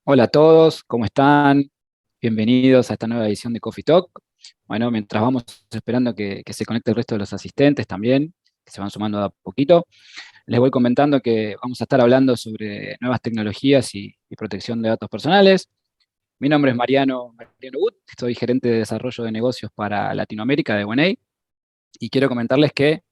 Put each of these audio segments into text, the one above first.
Hola a todos, ¿cómo están? Bienvenidos a esta nueva edición de Coffee Talk. Bueno, mientras vamos esperando que se conecte el resto de los asistentes también, que se van sumando a poquito, les voy comentando que vamos a estar hablando sobre nuevas tecnologías y protección de datos personales. Mi nombre es Mariano Wood, soy gerente de desarrollo de negocios para Latinoamérica de Buenay, y quiero comentarles que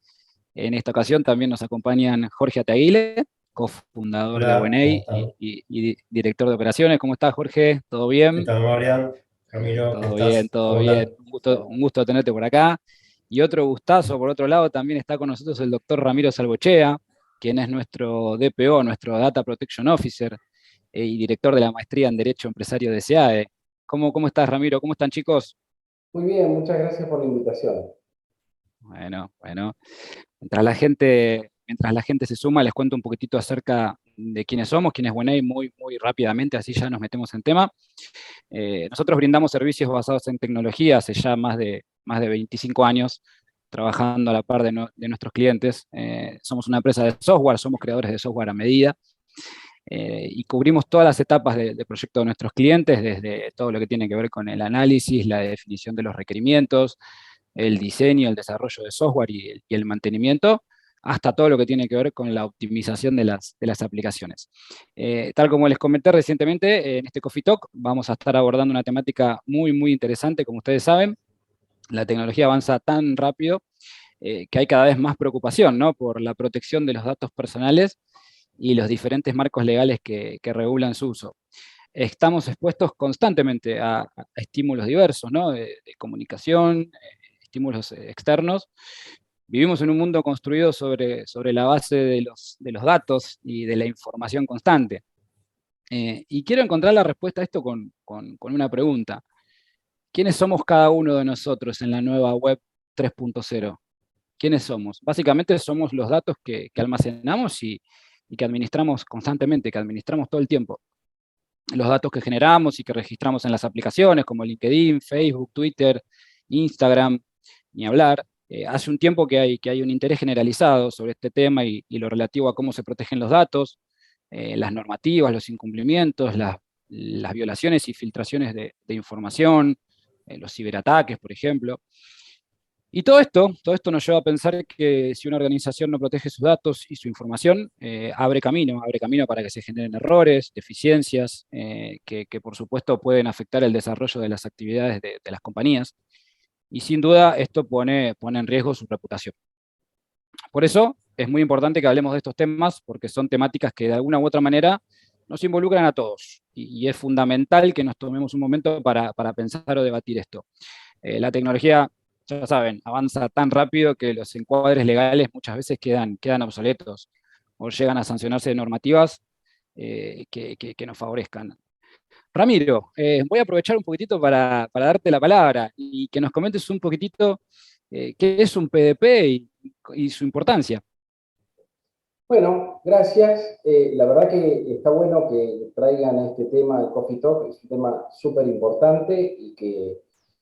en esta ocasión también nos acompañan Jorge Ataguile, cofundador de Hola, ¿cómo Buenay están? y director de operaciones. ¿Cómo estás, Jorge? ¿Todo ¿Qué bien? tal, Marian? Ramiro, ¿cómo Todo bien, estás? todo ¿Cómo bien. andan? Un gusto tenerte por acá. Y otro gustazo, por otro lado, también está con nosotros el doctor Ramiro Salvochea, quien es nuestro DPO, nuestro Data Protection Officer, y director de la maestría en Derecho Empresario de SEAE. ¿Cómo estás, Ramiro? ¿Cómo están, chicos? Muy bien, muchas gracias por la invitación. Bueno. Mientras la gente se suma, les cuento un poquitito acerca de quiénes somos, quién es Buenay, muy rápidamente, así ya nos metemos en tema. Nosotros brindamos servicios basados en tecnología hace ya más de 25 años, trabajando a la par de nuestros clientes. Somos una empresa de software, somos creadores de software a medida, y cubrimos todas las etapas de proyecto de nuestros clientes, desde todo lo que tiene que ver con el análisis, la definición de los requerimientos, el diseño, el desarrollo de software y el mantenimiento, hasta todo lo que tiene que ver con la optimización de las aplicaciones. Tal como les comenté recientemente, en este Coffee Talk vamos a estar abordando una temática muy interesante. Como ustedes saben, la tecnología avanza tan rápido, que hay cada vez más preocupación, ¿no?, por la protección de los datos personales y los diferentes marcos legales que regulan su uso. Estamos expuestos constantemente a estímulos diversos, ¿no?, de comunicación, estímulos externos. Vivimos en un mundo construido sobre la base de los datos y de la información constante. Y quiero encontrar la respuesta a esto con una pregunta. ¿Quiénes somos cada uno de nosotros en la nueva web 3.0? ¿Quiénes somos? Básicamente somos los datos que almacenamos y que administramos constantemente, que administramos todo el tiempo. Los datos que generamos y que registramos en las aplicaciones como LinkedIn, Facebook, Twitter, Instagram, ni hablar. Hace un tiempo que hay un interés generalizado sobre este tema y lo relativo a cómo se protegen los datos, las normativas, los incumplimientos, las violaciones y filtraciones de información, los ciberataques, por ejemplo. Y todo esto nos lleva a pensar que si una organización no protege sus datos y su información, abre camino para que se generen errores, deficiencias, que por supuesto pueden afectar el desarrollo de las actividades de las compañías. Y sin duda esto pone en riesgo su reputación. Por eso es muy importante que hablemos de estos temas, porque son temáticas que de alguna u otra manera nos involucran a todos. Y es fundamental que nos tomemos un momento para pensar o debatir esto. La tecnología, ya saben, avanza tan rápido que los encuadres legales muchas veces quedan obsoletos o llegan a sancionarse normativas, que nos favorezcan. Ramiro, voy a aprovechar un poquitito para darte la palabra y que nos comentes un poquitito qué es un PDP y su importancia. Bueno, gracias. La verdad que está bueno que traigan este tema al Coffee Talk, es un tema súper importante y que,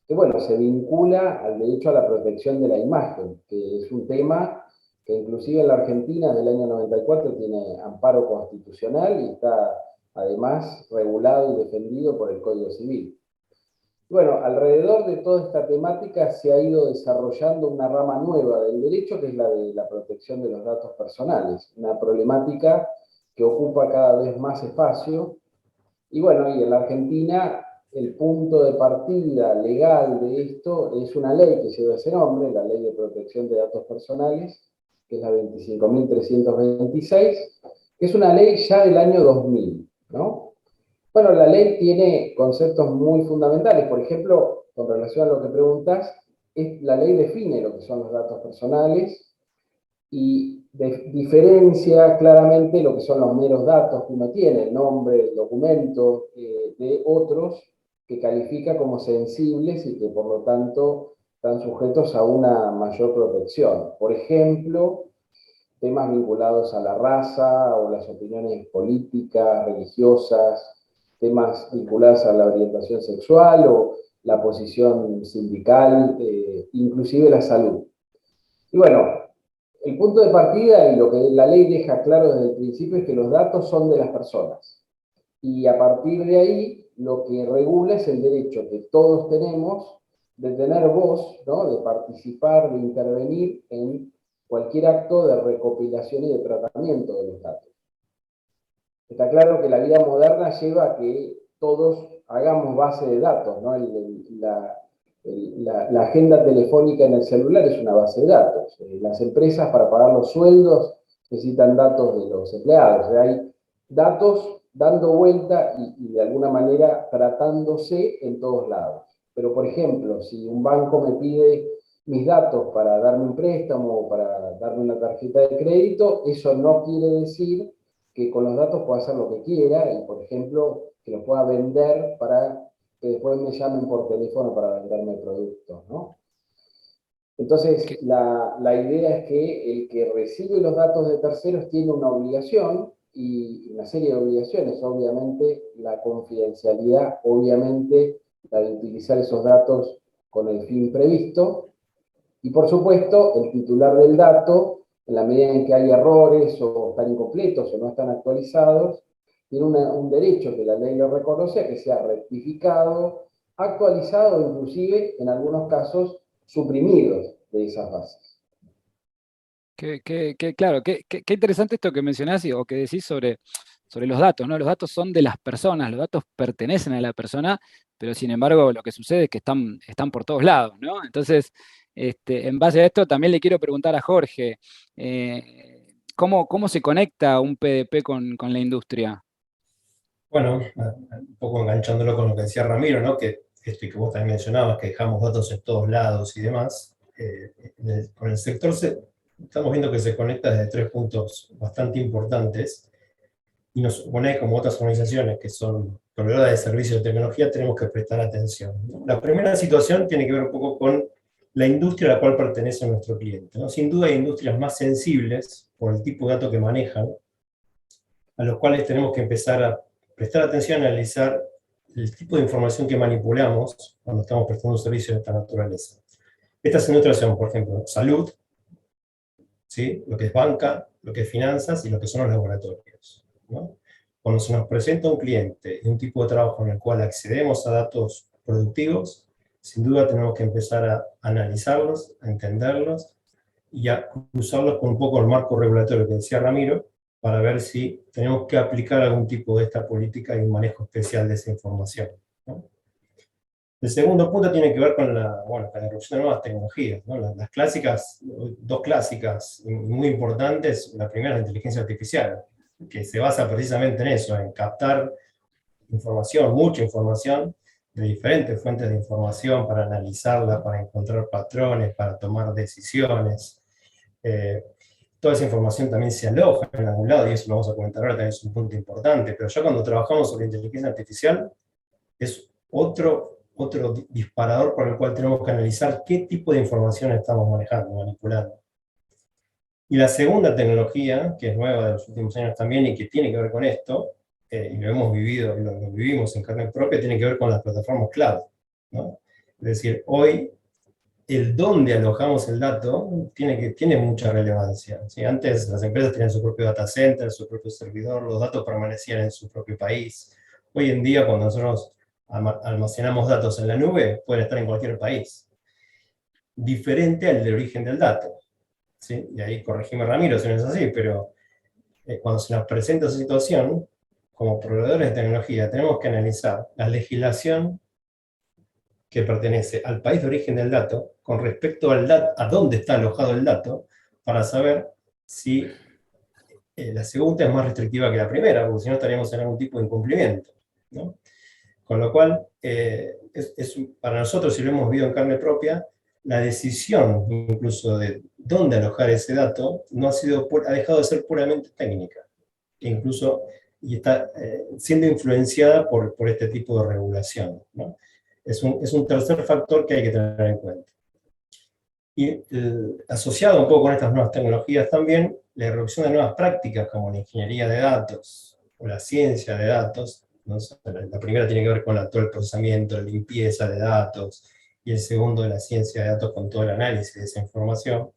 bueno, se vincula al derecho a la protección de la imagen, que es un tema que inclusive en la Argentina desde el año 94 tiene amparo constitucional y está además regulado y defendido por el Código Civil. Bueno, alrededor de toda esta temática se ha ido desarrollando una rama nueva del derecho, que es la de la protección de los datos personales, una problemática que ocupa cada vez más espacio. Y bueno, y en la Argentina el punto de partida legal de esto es una ley que lleva ese nombre, la Ley de Protección de Datos Personales, que es la 25.326, que es una ley ya del año 2000, ¿no? Bueno, la ley tiene conceptos muy fundamentales. Por ejemplo, con relación a lo que preguntas, la ley define lo que son los datos personales y diferencia claramente lo que son los meros datos que uno tiene, el nombre, el documento, de otros que califica como sensibles y que por lo tanto están sujetos a una mayor protección. Por ejemplo, temas vinculados a la raza o las opiniones políticas, religiosas, temas vinculados a la orientación sexual o la posición sindical, inclusive la salud. Y bueno, el punto de partida y lo que la ley deja claro desde el principio es que los datos son de las personas. y a partir de ahí lo que regula es el derecho que todos tenemos de tener voz, ¿no? De participar, de intervenir en cualquier acto de recopilación y de tratamiento de los datos. Está claro que la vida moderna lleva a que todos hagamos base de datos, ¿no? La agenda telefónica en el celular es una base de datos. Las empresas para pagar los sueldos necesitan datos de los empleados. O sea, hay datos dando vuelta y de alguna manera tratándose en todos lados. Pero, por ejemplo, si un banco me pide mis datos para darme un préstamo o para darme una tarjeta de crédito, eso no quiere decir que con los datos pueda hacer lo que quiera y, por ejemplo, que lo pueda vender para que después me llamen por teléfono para venderme productos, ¿no? Entonces, la idea es que el que recibe los datos de terceros tiene una obligación y una serie de obligaciones, obviamente la confidencialidad, obviamente la de utilizar esos datos con el fin previsto, y por supuesto el titular del dato, en la medida en que hay errores o están incompletos o no están actualizados, tiene un derecho que la ley le reconoce a que sea rectificado, actualizado o inclusive en algunos casos suprimidos de esas bases. Claro, qué interesante esto que mencionás o que decís sobre los datos, ¿no? Los datos son de las personas, los datos pertenecen a la persona, pero sin embargo lo que sucede es que están por todos lados, ¿no? Entonces, en base a esto también le quiero preguntar a Jorge, ¿cómo se conecta un PDP con la industria? Bueno, un poco enganchándolo con lo que decía Ramiro, ¿no? Que esto y que vos también mencionabas, que dejamos datos en todos lados y demás. Con el sector estamos viendo que se conecta desde 3 puntos bastante importantes y nos supone, como otras organizaciones que son proveedoras de servicios de tecnología, tenemos que prestar atención. La primera situación tiene que ver un poco con la industria a la cual pertenece nuestro cliente, ¿no? Sin duda hay industrias más sensibles por el tipo de datos que manejan, a los cuales tenemos que empezar a prestar atención y analizar el tipo de información que manipulamos cuando estamos prestando un servicio de esta naturaleza. Estas industrias son, por ejemplo, salud, ¿sí? Lo que es banca, lo que es finanzas y lo que son los laboratorios, ¿no? Cuando se nos presenta un cliente y un tipo de trabajo en el cual accedemos a datos productivos, sin duda tenemos que empezar a analizarlos, a entenderlos y a cruzarlos con un poco el marco regulatorio que decía Ramiro, para ver si tenemos que aplicar algún tipo de esta política y un manejo especial de esa información, ¿no? El segundo punto tiene que ver con con la irrupción de nuevas tecnologías, ¿no? Las clásicas, dos clásicas muy importantes, la primera es la inteligencia artificial, que se basa precisamente en eso, en captar información, mucha información, de diferentes fuentes de información para analizarla, para encontrar patrones, para tomar decisiones. Toda esa información también se aloja en algún lado, y eso lo vamos a comentar ahora, también es un punto importante, pero ya cuando trabajamos sobre inteligencia artificial, es otro disparador por el cual tenemos que analizar qué tipo de información estamos manejando, manipulando. Y la segunda tecnología, que es nueva de los últimos años también, y que tiene que ver con esto, y lo hemos vivido, lo vivimos en carne propia, tiene que ver con las plataformas cloud, ¿no? Es decir, hoy el dónde alojamos el dato tiene mucha relevancia, ¿sí? Antes las empresas tenían su propio data center, su propio servidor, los datos permanecían en su propio país. Hoy en día, cuando nosotros almacenamos datos en la nube, pueden estar en cualquier país. Diferente al de origen del dato, ¿sí? Y ahí corregime Ramiro si no es así, pero cuando se nos presenta esa situación, como proveedores de tecnología, tenemos que analizar la legislación que pertenece al país de origen del dato con respecto a dónde está alojado el dato, para saber si la segunda es más restrictiva que la primera, porque si no estaríamos en algún tipo de incumplimiento, ¿no? Con lo cual, para nosotros, si lo hemos vivido en carne propia, la decisión incluso de dónde alojar ese dato ha dejado de ser puramente técnica, incluso y está siendo influenciada por este tipo de regulación, ¿no? Es un tercer factor que hay que tener en cuenta. Y asociado un poco con estas nuevas tecnologías también, la irrupción de nuevas prácticas como la ingeniería de datos o la ciencia de datos, ¿no? La primera tiene que ver con todo el procesamiento, la limpieza de datos, y el segundo de la ciencia de datos con todo el análisis de esa información.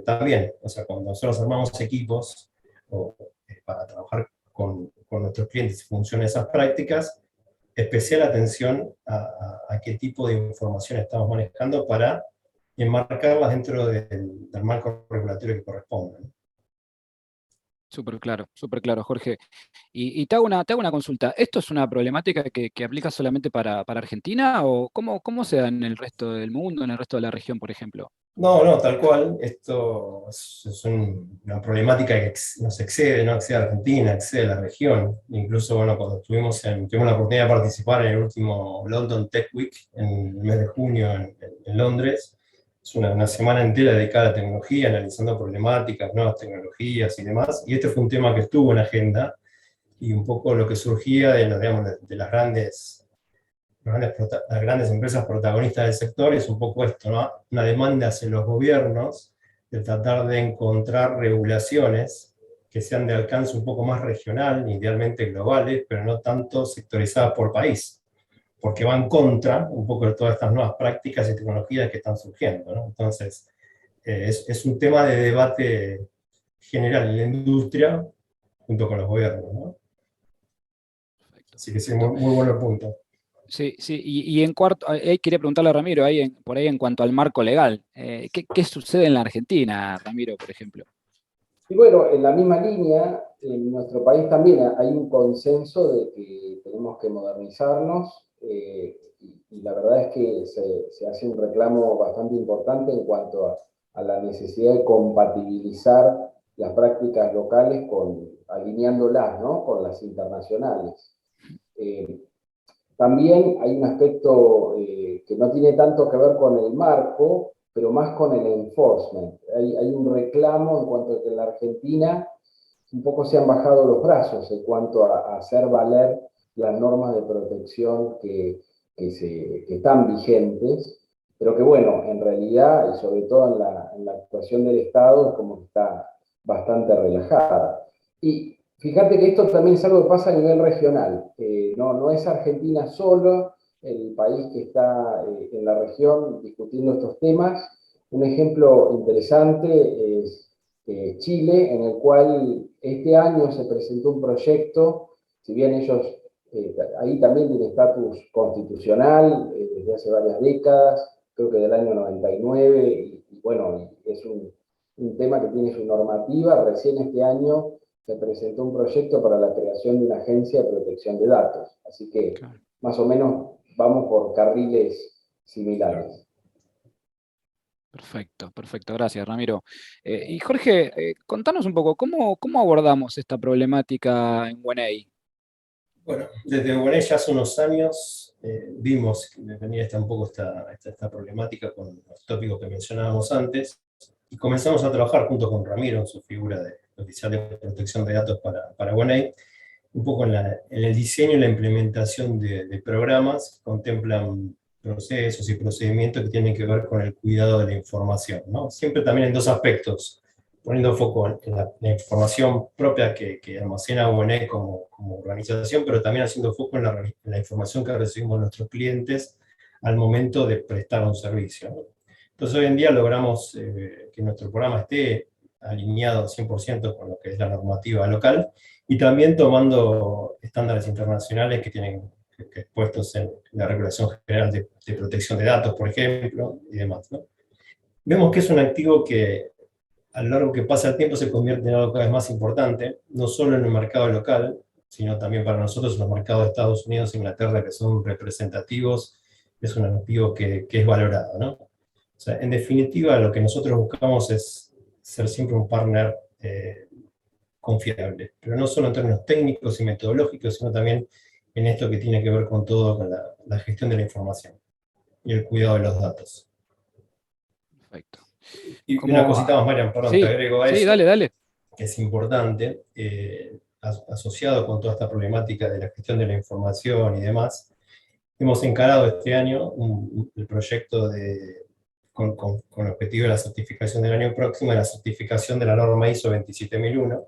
También, o sea, cuando nosotros armamos equipos para trabajar con con nuestros clientes en función de esas prácticas, especial atención a qué tipo de información estamos manejando para enmarcarlas dentro del marco regulatorio que corresponde, ¿no? Súper claro, Jorge. Y te hago una consulta. ¿Esto es una problemática que aplica solamente para Argentina o cómo se da en el resto del mundo, en el resto de la región, por ejemplo? No, no, tal cual. Esto es una problemática que nos excede, no excede a Argentina, excede a la región. Incluso, bueno, cuando tuvimos la oportunidad de participar en el último London Tech Week, en el mes de junio en Londres, es una semana entera dedicada a la tecnología, analizando problemáticas, nuevas tecnologías y demás. Y este fue un tema que estuvo en agenda y un poco lo que surgía digamos, de las grandes empresas protagonistas del sector es un poco esto, ¿no? Una demanda hacia los gobiernos de tratar de encontrar regulaciones que sean de alcance un poco más regional, idealmente globales, pero no tanto sectorizadas por país, porque van contra un poco de todas estas nuevas prácticas y tecnologías que están surgiendo, ¿no? Entonces, es un tema de debate general en la industria junto con los gobiernos, ¿no? Perfecto, Así que sí, perfecto. muy, muy bueno el punto. Sí, sí, y en cuarto, quería preguntarle a Ramiro, por ahí en cuanto al marco legal, ¿qué sucede en la Argentina, Ramiro, por ejemplo? Y bueno, en la misma línea, en nuestro país también hay un consenso de que tenemos que modernizarnos, y la verdad es que se hace un reclamo bastante importante en cuanto a la necesidad de compatibilizar las prácticas locales alineándolas, ¿no?, con las internacionales. Eh, También hay un aspecto que no tiene tanto que ver con el marco, pero más con el enforcement. Hay un reclamo en cuanto a que en la Argentina un poco se han bajado los brazos en cuanto a hacer valer las normas de protección que están vigentes, pero que bueno, en realidad, y sobre todo en la actuación del Estado, es como que está bastante relajada. Y fíjate que esto también es algo que pasa a nivel regional. No es Argentina solo el país que está en la región discutiendo estos temas. Un ejemplo interesante es Chile, en el cual este año se presentó un proyecto, si bien ellos ahí también tienen estatus constitucional desde hace varias décadas, creo que del año 99, y bueno, es un tema que tiene su normativa. Recién este año se presentó un proyecto para la creación de una agencia de protección de datos. Así que Claro. más o menos vamos por carriles similares. Perfecto, perfecto, gracias, Ramiro. Y Jorge, contanos un poco, ¿cómo abordamos esta problemática en Guaney? Bueno, desde Buenos ya hace unos años vimos que venía un poco esta problemática con los tópicos que mencionábamos antes y comenzamos a trabajar junto con Ramiro en su figura de oficial de protección de datos para Buenay, un poco en el diseño y la implementación de programas que contemplan procesos y procedimientos que tienen que ver con el cuidado de la información, ¿no? Siempre también en dos aspectos, poniendo foco en la información propia que almacena UNE como organización, pero también haciendo foco en la información que recibimos nuestros clientes al momento de prestar un servicio, ¿no? Entonces hoy en día logramos que nuestro programa esté alineado 100% con lo que es la normativa local y también tomando estándares internacionales que tienen que expuestos en la Regulación General de Protección de Datos, por ejemplo, y demás, ¿no? Vemos que es un activo que a lo largo que pasa el tiempo se convierte en algo cada vez más importante, no solo en el mercado local, sino también para nosotros en los mercados de Estados Unidos e Inglaterra, que son representativos, es un activo que es valorado, ¿no? O sea, en definitiva, lo que nosotros buscamos es ser siempre un partner confiable, pero no solo en términos técnicos y metodológicos, sino también en esto que tiene que ver con todo, con la gestión de la información y el cuidado de los datos. Perfecto. Y una Como, cosita más, Marian, perdón, te sí, agrego a sí, eso, dale, dale. que es importante, asociado con toda esta problemática de la gestión de la información y demás, hemos encarado este año el proyecto con el objetivo de la certificación del año próximo, de la certificación de la norma ISO 27001,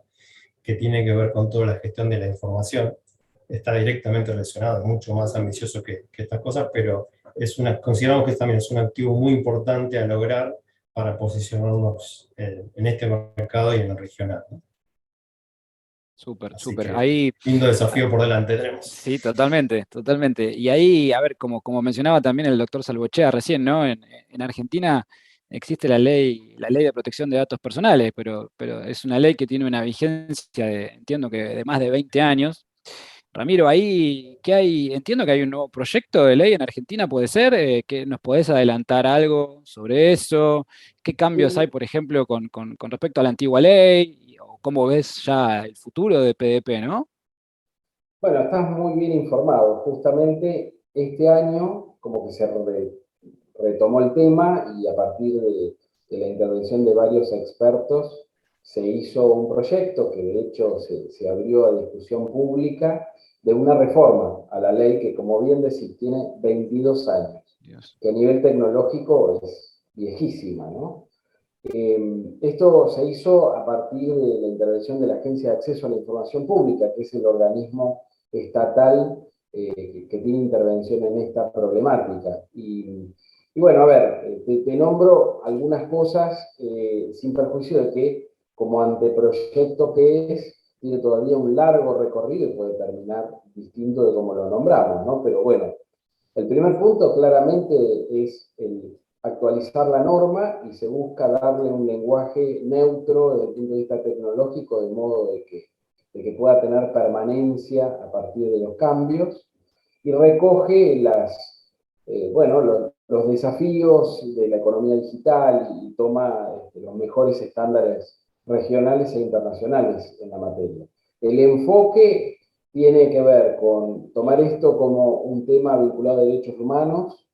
que tiene que ver con toda la gestión de la información. Está directamente relacionado, es mucho más ambicioso que estas cosas, pero consideramos que también es un activo muy importante a lograr para posicionarnos en este mercado y en el regional, ¿no? Súper, Así súper. que Ahí, lindo desafío por delante tenemos. sí, totalmente, totalmente. Y ahí, a ver, como mencionaba también el doctor Salvochea recién, ¿no? En Argentina existe la ley de protección de datos personales, pero es una ley que tiene una vigencia entiendo que de más de 20 años. Ramiro, ahí, ¿qué hay? Entiendo que hay un nuevo proyecto de ley en Argentina, ¿puede ser? ¿Que nos podés adelantar algo sobre eso? ¿Qué cambios hay, Sí, por ejemplo, con respecto a la antigua ley? ¿O cómo ves ya el futuro de PDP, no? bueno, estás muy bien informado. Justamente este año, como que retomó el tema y a partir de la intervención de varios expertos se hizo un proyecto que de hecho se abrió a discusión pública de una reforma a la ley que, como bien decís, tiene 22 años, Dios. que a nivel tecnológico es viejísima, ¿no? Esto se hizo a partir de la intervención de la Agencia de Acceso a la Información Pública, que es el organismo estatal que tiene intervención en esta problemática. Y bueno, a ver, te nombro algunas cosas sin perjuicio de que como anteproyecto que es, tiene todavía un largo recorrido y puede terminar distinto de como lo nombramos, ¿no? Pero bueno, el primer punto claramente es el actualizar la norma y se busca darle un lenguaje neutro desde el punto de vista tecnológico, de modo de que pueda tener permanencia a partir de los cambios y recoge bueno, los desafíos de la economía digital y toma los mejores estándares regionales e internacionales en la materia. El enfoque tiene que ver con tomar esto como un tema vinculado a derechos humanos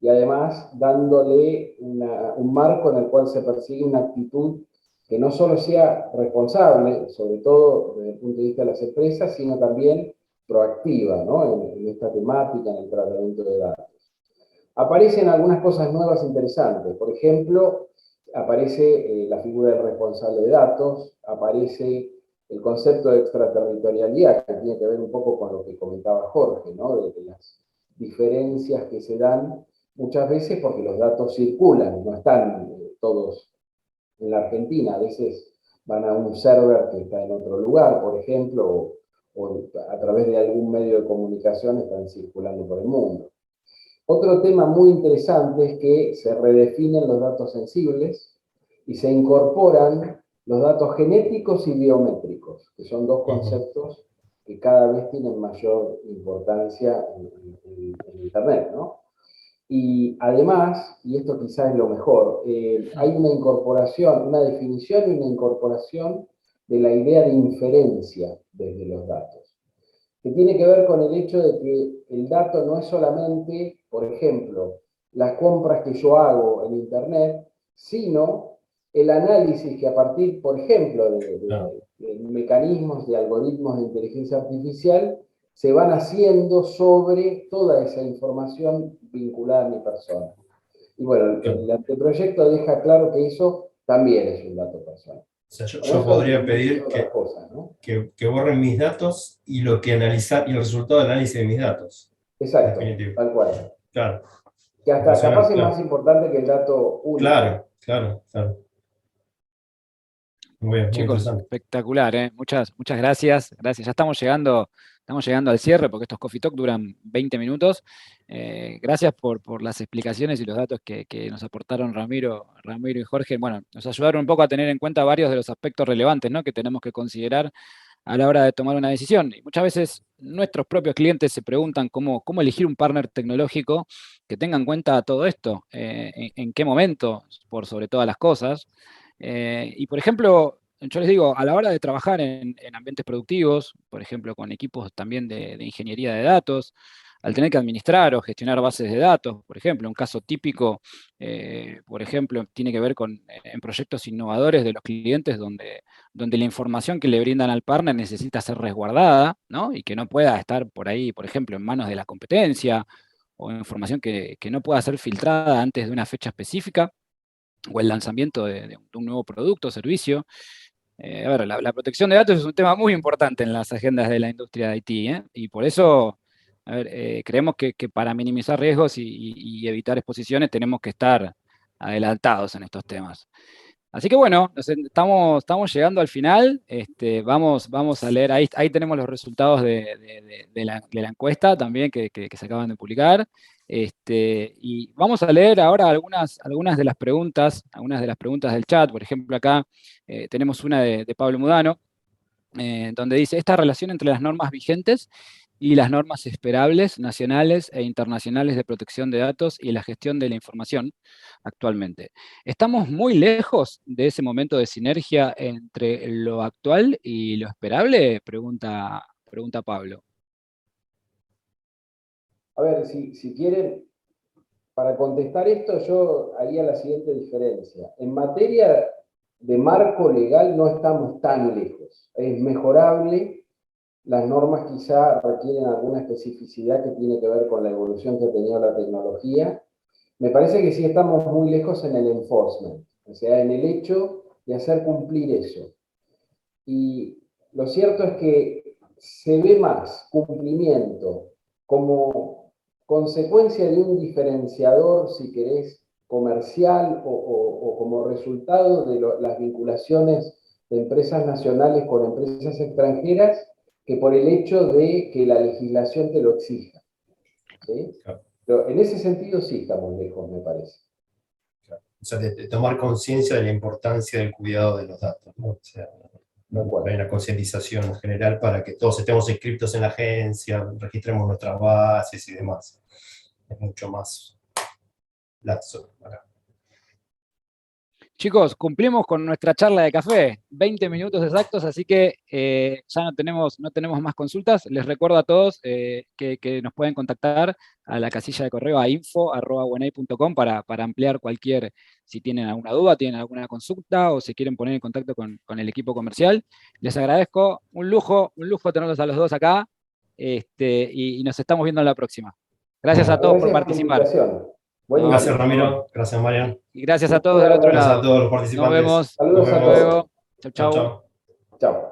y además dándole un marco en el cual se persigue una actitud que no solo sea responsable, sobre todo desde el punto de vista de las empresas, sino también proactiva, ¿no? En esta temática, en el tratamiento de datos. Aparecen algunas cosas nuevas interesantes. Por ejemplo, aparece la figura del responsable de datos, aparece el concepto de extraterritorialidad, que tiene que ver un poco con lo que comentaba Jorge, ¿no? De las diferencias que se dan muchas veces porque los datos circulan, no están todos en la Argentina, a veces van a un server que está en otro lugar, por ejemplo, o a través de algún medio de comunicación están circulando por el mundo. Otro tema muy interesante es que se redefinen los datos sensibles y se incorporan los datos genéticos y biométricos, que son dos conceptos que cada vez tienen mayor importancia en Internet, ¿no? Y además, y esto quizás es lo mejor, hay una incorporación, una definición y una incorporación de la idea de inferencia desde los datos, que tiene que ver con el hecho de que el dato no es solamente, por ejemplo, las compras que yo hago en Internet, sino el análisis que a partir, por ejemplo, de mecanismos, de algoritmos de inteligencia artificial, se van haciendo sobre toda esa información vinculada a mi persona. Y bueno, el anteproyecto deja claro que eso también es un dato personal. O sea, Con yo eso, podría muchas pedir otras cosas, ¿no? que borren mis datos y lo que analizar y el resultado del análisis de mis datos. En Exacto, definitivo. tal cual. Claro. Que hasta capaz Impresionante, es más claro. importante que el dato único. Claro, claro, claro. Muy bien, muy Chicos, interesante. espectacular, ¿eh? Muchas gracias. Gracias. Ya estamos llegando al cierre porque estos Coffee Talk duran 20 minutos. Gracias por las explicaciones y los datos que nos aportaron Ramiro y Jorge. Bueno, nos ayudaron un poco a tener en cuenta varios de los aspectos relevantes, ¿no? Que tenemos que considerar a la hora de tomar una decisión. Y muchas veces nuestros propios clientes se preguntan cómo elegir un partner tecnológico que tenga en cuenta todo esto, en qué momento, por sobre todas las cosas. Y por ejemplo, yo les digo, a la hora de trabajar en ambientes productivos, por ejemplo, con equipos también de ingeniería de datos, al tener que administrar o gestionar bases de datos, por ejemplo, un caso típico, por ejemplo, tiene que ver en proyectos innovadores de los clientes donde la información que le brindan al partner necesita ser resguardada, ¿no? Y que no pueda estar por ahí, por ejemplo, en manos de la competencia o información que no pueda ser filtrada antes de una fecha específica o el lanzamiento de un nuevo producto o servicio. A ver, la protección de datos es un tema muy importante en las agendas de la industria de IT, ¿eh? Y por eso, a ver, creemos que para minimizar riesgos y evitar exposiciones tenemos que estar adelantados en estos temas. Así que bueno, estamos llegando al final. Vamos a leer, ahí tenemos los resultados de la encuesta también que se acaban de publicar. Y vamos a leer ahora algunas de las preguntas del chat. Por ejemplo, acá tenemos una de Pablo Mudano, donde dice: esta relación entre las normas vigentes y las normas esperables nacionales e internacionales de protección de datos y la gestión de la información actualmente. ¿Estamos muy lejos de ese momento de sinergia entre lo actual y lo esperable? Pregunta Pablo. A ver, si quieren, para contestar esto, yo haría la siguiente diferencia. En materia de marco legal no estamos tan lejos. Es mejorable. Las normas quizá requieren alguna especificidad que tiene que ver con la evolución que ha tenido la tecnología. Me parece que sí estamos muy lejos en el enforcement, o sea, en el hecho de hacer cumplir eso. Y lo cierto es que se ve más cumplimiento como consecuencia de un diferenciador, si querés, comercial o como resultado de las vinculaciones de empresas nacionales con empresas extranjeras, que por el hecho de que la legislación te lo exija. ¿Sí? Claro. Pero en ese sentido sí estamos lejos, me parece. Claro. O sea, de tomar conciencia de la importancia del cuidado de los datos, ¿no? O sea, hay una concientización en general para que todos estemos inscritos en la agencia, registremos nuestras bases y demás. Es mucho más laxo. Chicos, cumplimos con nuestra charla de café, 20 minutos exactos, así que ya no tenemos más consultas. Les recuerdo a todos que nos pueden contactar a la casilla de correo a info@wenei.com para ampliar si tienen alguna duda, tienen alguna consulta o se quieren poner en contacto con el equipo comercial. Les agradezco, un lujo tenerlos a los dos acá, y nos estamos viendo en la próxima. Gracias a todos por participar. Gracias, Ramiro. Gracias, Marian. Y gracias a todos del otro lado. Gracias a todos los participantes. Nos vemos. Saludos a todos. Luego. Chau, chau. Chau.